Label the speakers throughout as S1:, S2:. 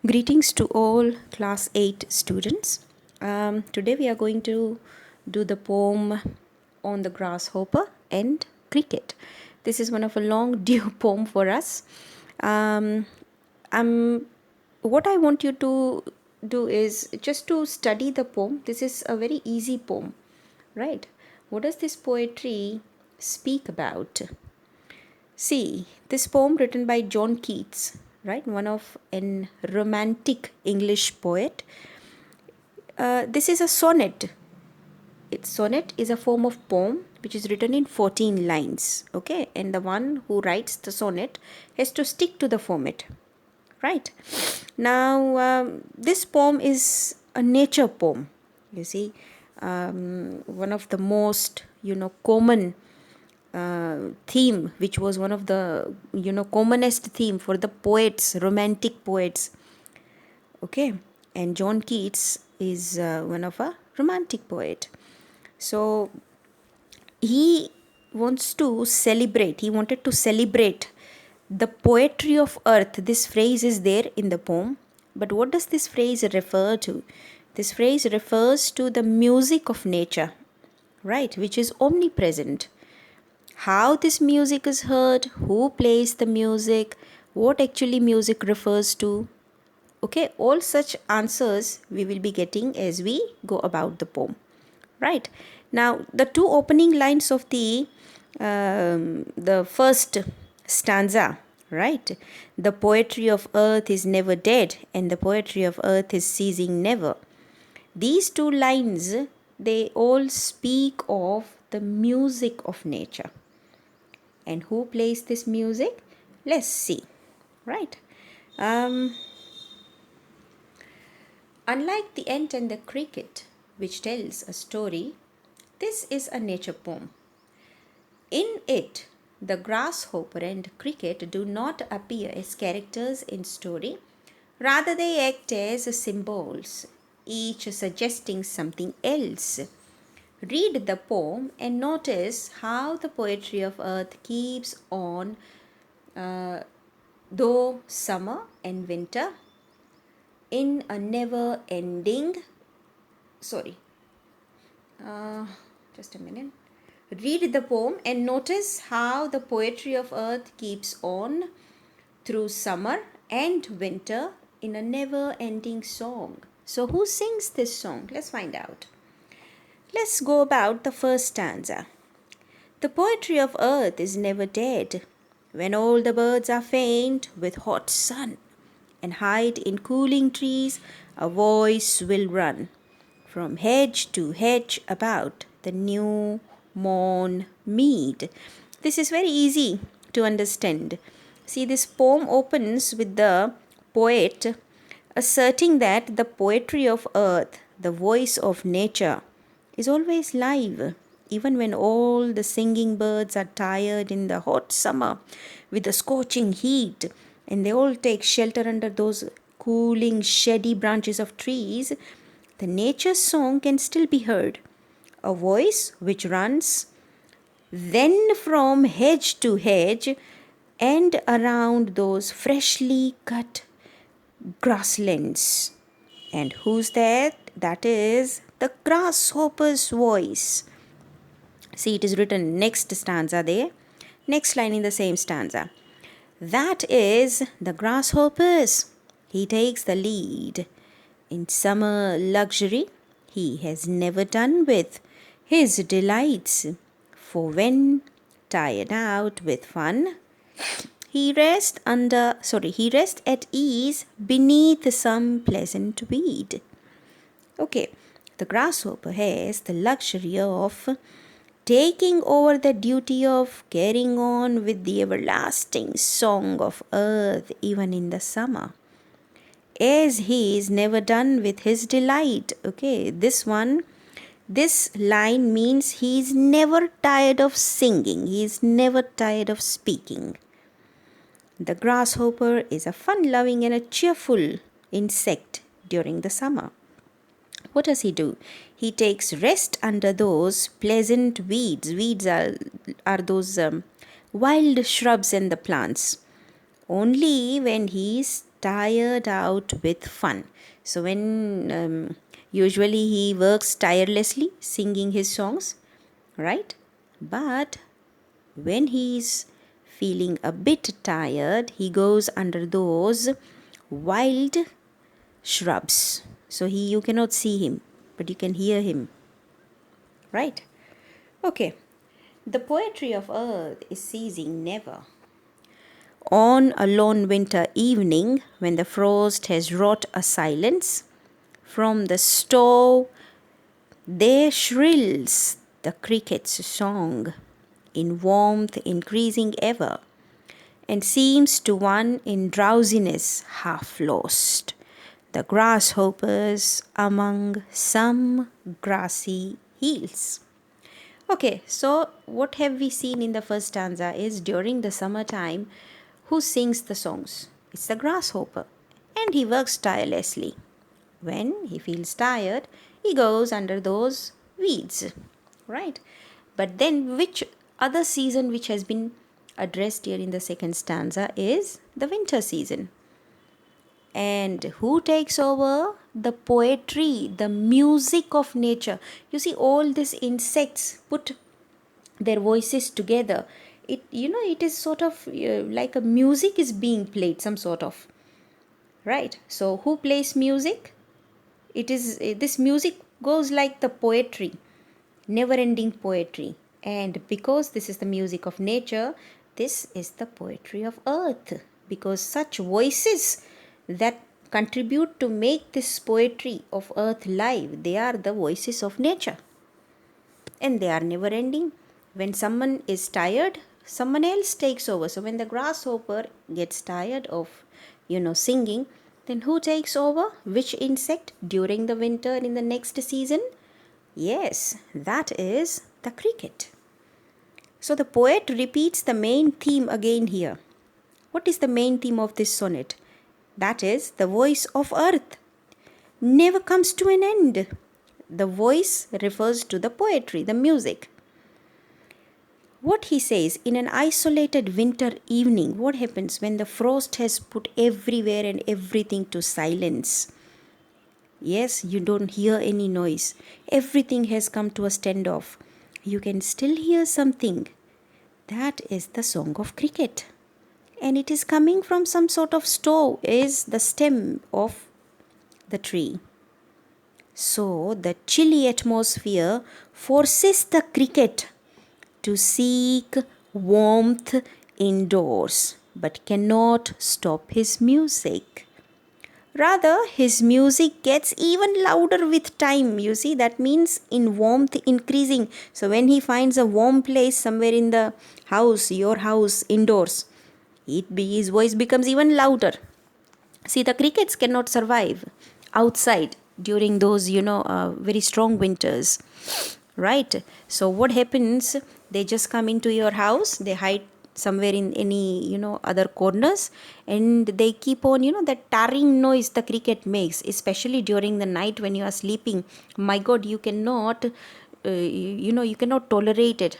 S1: Greetings to all class 8 students. Today we are going to do the poem on the grasshopper and cricket. This is one of a long due poem for us. Um, what I want you to do is just to study the poem. This is a very easy poem, right? What does this poetry speak about? See, this poem written by John Keats, right, one of an romantic English poet. This is a sonnet. Sonnet is a form of poem which is written in 14 lines, okay, and the one who writes the sonnet has to stick to the format, right? Now, this poem is a nature poem. You see, one of the most common theme, which was one of the commonest theme for the poets, romantic poets, okay, and John Keats is one of a romantic poet. So he wanted to celebrate the poetry of earth. This phrase is there in the poem, but what does this phrase refer to? This phrase refers to the music of nature, right, which is omnipresent. How this music is heard, who plays the music, what actually music refers to. Okay, all such answers we will be getting as we go about the poem. Right. Now, the two opening lines of the first stanza, right? The poetry of earth is never dead, and the poetry of earth is ceasing never. These two lines, they all speak of the music of nature. And who plays this music? Let's see, right? Unlike the ant and the cricket, which tells a story, this is a nature poem. In it, the grasshopper and cricket do not appear as characters in story, rather they act as symbols, each suggesting something else. Read the poem and notice how the poetry of earth keeps on though summer and winter in a never ending just a minute. Read the poem and notice how the poetry of earth keeps on through summer and winter in a never ending song. So who sings this song? Let's find out. Let's go about the first stanza. The poetry of earth is never dead. When all the birds are faint with hot sun and hide in cooling trees, a voice will run from hedge to hedge about the new mown mead. This is very easy to understand. See, this poem opens with the poet asserting that the poetry of earth, the voice of nature, is always live, even when all the singing birds are tired in the hot summer with the scorching heat, and they all take shelter under those cooling, shady branches of trees. The nature song can still be heard, a voice which runs then from hedge to hedge and around those freshly cut grasslands. And who's that? That is the grasshopper's voice. See, it is written next stanza there, next line in the same stanza. That is the grasshopper's. He takes the lead. In summer luxury, he has never done with his delights. For when tired out with fun, he rests at ease beneath some pleasant weed. Okay, the grasshopper has the luxury of taking over the duty of carrying on with the everlasting song of earth even in the summer, as he is never done with his delight. Okay, this line means he is never tired of singing, he is never tired of speaking. The grasshopper is a fun-loving and a cheerful insect during the summer. What does he do? He takes rest under those pleasant weeds. Weeds are those wild shrubs and the plants. Only when he is tired out with fun. So when usually he works tirelessly singing his songs, right? But when he's feeling a bit tired, he goes under those wild shrubs. So you cannot see him, but you can hear him, right? Okay. The poetry of earth is ceasing never. On a lone winter evening, when the frost has wrought a silence, from the stove there shrills the cricket's song, in warmth increasing ever, and seems to one in drowsiness half lost, the grasshoppers among some grassy hills. Okay, so what have we seen in the first stanza is during the summertime, who sings the songs? It's the grasshopper, and he works tirelessly. When he feels tired, he goes under those weeds, right? But then, which other season which has been addressed here in the second stanza is the winter season. And who takes over? The poetry, the music of nature. You see, all these insects put their voices together. It is sort of like a music is being played, some sort of, right? So who plays music? It is this music goes like the poetry, never ending poetry. And because this is the music of nature, this is the poetry of earth, because such voices that contribute to make this poetry of earth live, they are the voices of nature, and they are never ending. When someone is tired, someone else takes over. So when the grasshopper gets tired of singing, then who takes over? Which insect during the winter in the next season? Yes, that is the cricket. So the poet repeats the main theme again here. What is the main theme of this sonnet? That is the voice of earth never comes to an end. The voice refers to the poetry, the music. What he says, in an isolated winter evening, what happens when the frost has put everywhere and everything to silence? Yes, you don't hear any noise. Everything has come to a standoff. You can still hear something. That is the song of cricket. And it is coming from some sort of stove, is the stem of the tree. So the chilly atmosphere forces the cricket to seek warmth indoors, but cannot stop his music. Rather, his music gets even louder with time. You see, that means in warmth increasing. So when he finds a warm place somewhere in the house, your house, indoors, his voice becomes even louder. See, the crickets cannot survive outside during those, very strong winters, right? So what happens? They just come into your house, they hide somewhere in any, other corners, and they keep on, that tarring noise the cricket makes, especially during the night when you are sleeping. My God, you cannot, you cannot tolerate it.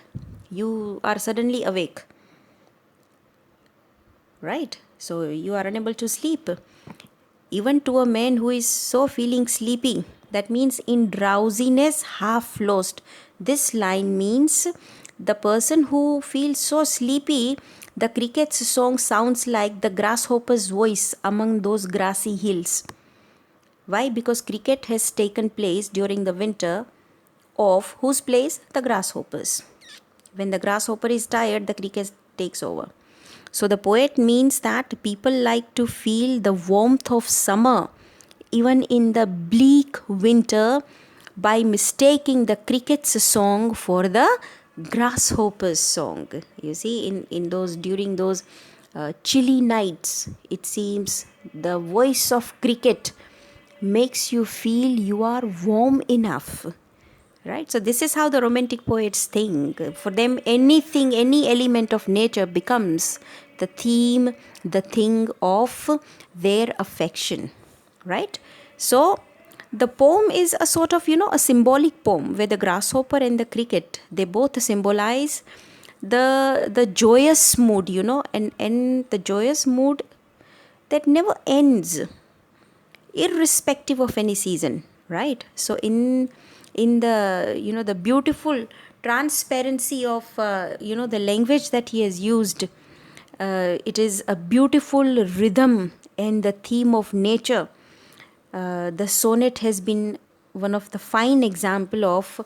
S1: You are suddenly awake, right? So you are unable to sleep. Even to a man who is so feeling sleepy, that means in drowsiness half lost. This line means the person who feels so sleepy, the cricket's song sounds like the grasshopper's voice among those grassy hills. Why? Because cricket has taken place during the winter of whose place? The grasshoppers. When the grasshopper is tired, the cricket takes over. So the poet means that people like to feel the warmth of summer even in the bleak winter by mistaking the cricket's song for the grasshopper's song. You see, in those during those chilly nights, it seems the voice of cricket makes you feel you are warm enough. Right? So this is how the romantic poets think. For them, anything, any element of nature becomes the theme, the thing of their affection. Right? So the poem is a sort of, a symbolic poem where the grasshopper and the cricket, they both symbolize the joyous mood, and the joyous mood that never ends, irrespective of any season, right? So in the the beautiful transparency of the language that he has used, it is a beautiful rhythm and the theme of nature. The sonnet has been one of the fine example of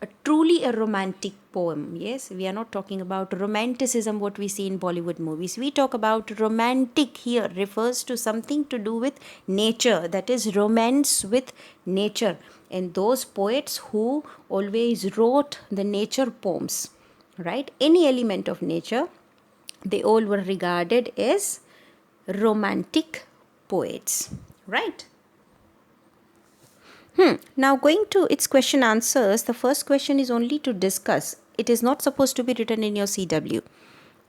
S1: a truly a romantic poem. Yes, we are not talking about romanticism what we see in Bollywood movies. We talk about romantic here refers to something to do with nature, that is romance with nature. And those poets who always wrote the nature poems, right, any element of nature, they all were regarded as romantic poets, right? Now, going to its question answers, the first question is only to discuss. It is not supposed to be written in your CW.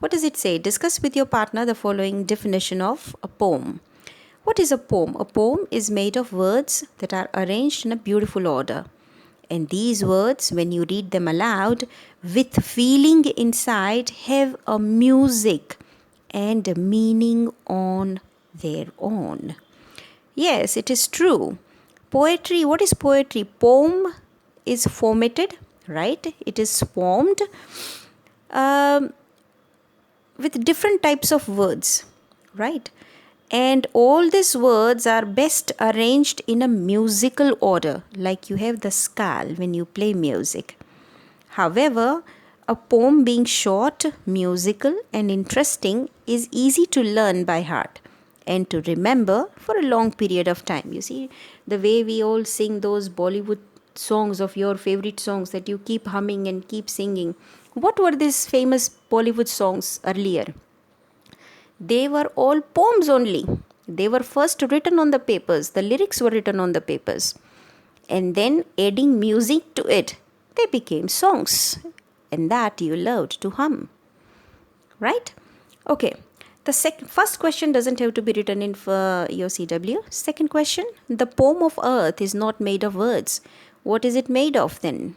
S1: What does it say? Discuss with your partner the following definition of a poem. What is a poem? A poem is made of words that are arranged in a beautiful order. And these words, when you read them aloud, with feeling inside, have a music and a meaning on their own. Yes, it is true. Poetry, what is poetry? Poem is formatted, right? It is formed um, with different types of words, right? And all these words are best arranged in a musical order, like you have the scale when you play music. However, a poem being short, musical, and interesting is easy to learn by heart and to remember for a long period of time. You see, the way we all sing those Bollywood songs of your favorite songs that you keep humming and keep singing. What were these famous Bollywood songs earlier? They were all poems only. They were first written on the papers, the lyrics were written on the papers, and then adding music to it, they became songs, and that you loved to hum, right? Okay, the first question doesn't have to be written in for your CW. Second question, the poem of earth is not made of words. What is it made of then?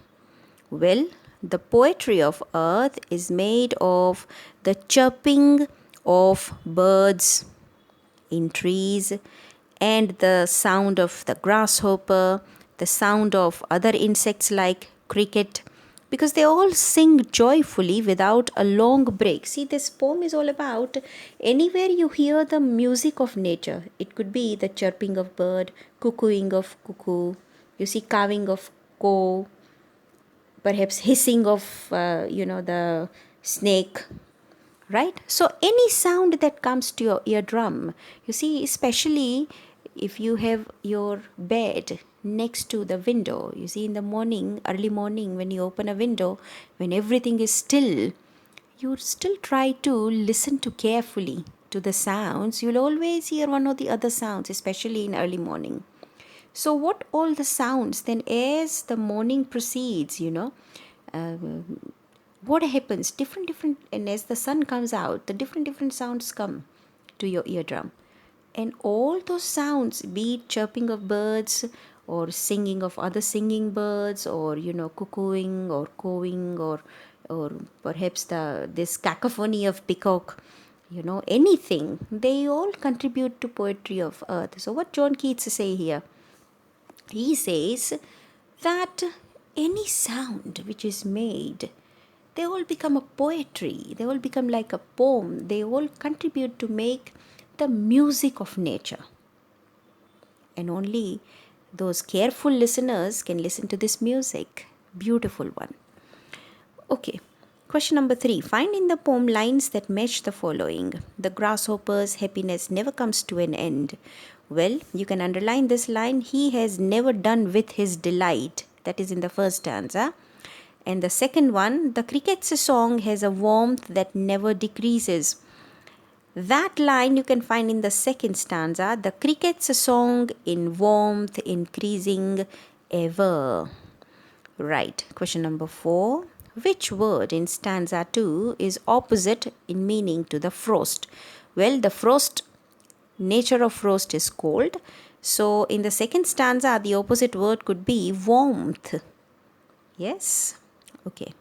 S1: Well, the poetry of earth is made of the chirping of birds in trees and the sound of the grasshopper, the sound of other insects like cricket, because they all sing joyfully without a long break. See, this poem is all about anywhere you hear the music of nature. It could be the chirping of bird, cuckooing of cuckoo, you see, cawing of crow, perhaps hissing of the snake, right? So any sound that comes to your eardrum, you see, especially if you have your bed next to the window, you see, in the morning, early morning, when you open a window, when everything is still, you still try to listen to carefully to the sounds. You'll always hear one or the other sounds, especially in early morning. So what all the sounds then, as the morning proceeds, uh, what happens, different, and as the sun comes out, the different sounds come to your eardrum, and all those sounds, be it chirping of birds or singing of other singing birds, or cuckooing or cawing, or perhaps this cacophony of peacock, anything, they all contribute to poetry of earth. So what John Keats say here, he says that any sound which is made, they all become a poetry, they all become like a poem, they all contribute to make the music of nature. And only those careful listeners can listen to this music. Beautiful one. Okay, question number 3. Find in the poem lines that match the following. The grasshopper's happiness never comes to an end. Well, you can underline this line. He has never done with his delight. That is in the first stanza. And the second one, the cricket's song has a warmth that never decreases. That line you can find in the second stanza. The cricket's song in warmth increasing ever. Right. Question number 4. Which word in stanza 2 is opposite in meaning to the frost? Well, the frost, nature of frost is cold. So in the second stanza, the opposite word could be warmth. Yes? Okay.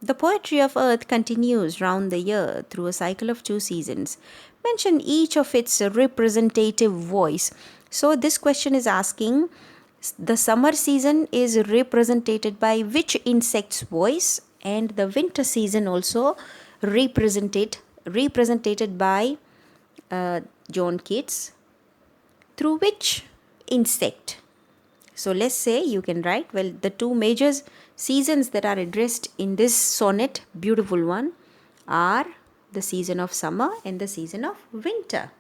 S1: The poetry of earth continues round the year through a cycle of 2 seasons. Mention each of its representative voice. So this question is asking the summer season is represented by which insect's voice, and the winter season also represented by John Keats through which insect. So let's say you can write, well, the two major seasons that are addressed in this sonnet, beautiful one, are the season of summer and the season of winter.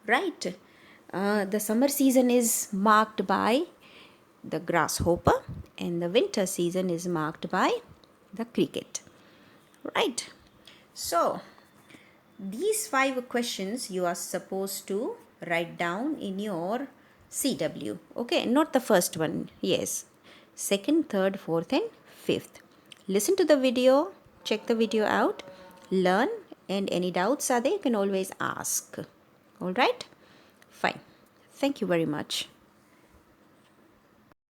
S1: Right. The summer season is marked by the grasshopper and the winter season is marked by the cricket. Right. So these 5 questions you are supposed to write down in your CW. Okay, not the first one. Yes. Second, third, fourth and fifth. Listen to the video, check the video out, learn, and any doubts are there, you can always ask. All right? Fine. Thank you very much.